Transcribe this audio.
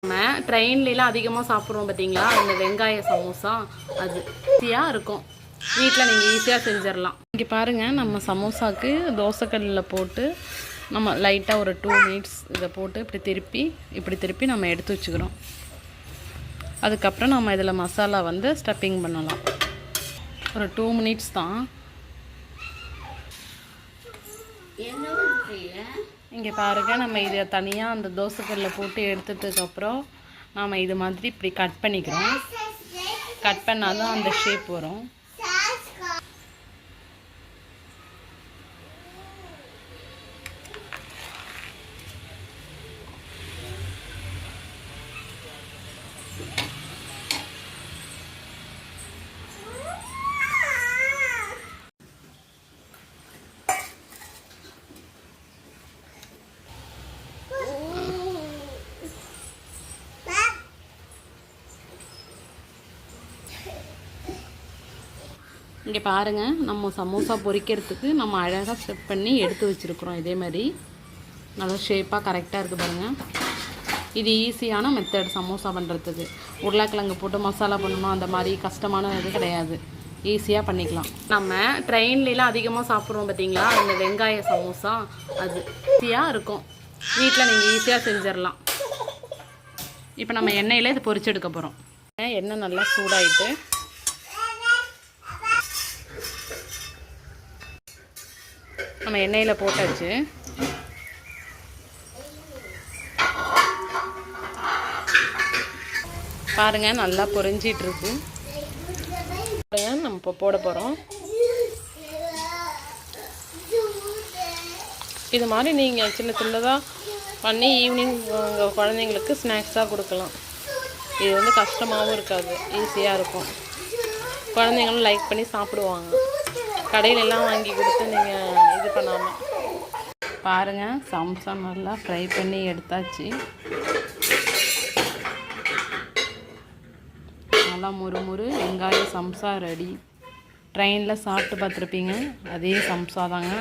நம்ம ட்ரெயின்லாம் அதிகமாக சாப்பிட்றோம் பார்த்தீங்களா, அந்த வெங்காய சமோசா அது ஈஸியாக இருக்கும். வீட்டில் நீங்கள் ஈஸியாக செஞ்சிடலாம். இங்கே பாருங்கள், நம்ம சமோசாவுக்கு தோசைக்கல்லில் போட்டு நம்ம லைட்டாக ஒரு 2 மினிட்ஸ் இதை போட்டு இப்படி திருப்பி நம்ம எடுத்து வச்சுக்கிறோம். அதுக்கப்புறம் நம்ம இதில் மசாலா வந்து ஸ்டஃப்பிங் பண்ணலாம். ஒரு 2 மினிட்ஸ் தான். இங்கே பாருங்கள், நம்ம இதை தனியாக அந்த தோசைக்கல்லில் போட்டு எடுத்ததுக்கப்புறம் நாம் இது மாதிரி இப்படி கட் பண்ணிக்கிறோம். கட் பண்ணால் தான் அந்த ஷேப் வரும். இங்கே பாருங்கள், நம்ம சமோசா பொரிக்கிறதுக்கு நம்ம அழகாக ஸ்டெப் பண்ணி எடுத்து வச்சுருக்குறோம். இதே மாதிரி நல்லா ஷேப்பாக கரெக்டாக இருக்குது பாருங்கள். இது ஈஸியான மெத்தட் சமோசா பண்ணுறதுக்கு. உருளைக்கிழங்கு போட்டு மசாலா பண்ணணும், அந்த மாதிரி கஷ்டமான இது கிடையாது. ஈஸியாக பண்ணிக்கலாம். நம்ம ட்ரெயின்லாம் அதிகமாக சாப்பிட்றோம் பார்த்தீங்களா, அந்த வெங்காய சமோசா அது ஈஸியாக இருக்கும். வீட்டில் நீங்கள் ஈஸியாக செஞ்சிடலாம். இப்போ நம்ம எண்ணெயில் இது பொரிச்சு எடுக்க போகிறோம். எண்ணெய் நல்லா சூடாயிட்டு நம்ம எண்ணெயில் போட்டாச்சு. பாருங்கள், நல்லா பொரிஞ்சிட்ருக்கு. நம்ம இப்போ போட போகிறோம். இது மாதிரி நீங்கள் சின்ன சின்னதாக பண்ணி ஈவினிங் உங்கள் குழந்தைங்களுக்கு ஸ்நாக்ஸாக கொடுக்கலாம். இது வந்து கஷ்டமாகவும் இருக்காது, ஈஸியாக இருக்கும். குழந்தைங்களும் லைக் பண்ணி சாப்பிடுவாங்க. கடையிலெல்லாம் வாங்கி கொடுத்து நீங்கள் இது பண்ணாமல். பாருங்கள், சம்சா நல்லா ஃப்ரை பண்ணி எடுத்தாச்சு. நல்லா முறுமுறு வெங்காய சம்சா ரெடி. ட்ரெயினில் சாப்பிட்டு பார்த்துருப்பீங்க, அதே சம்சா தாங்க.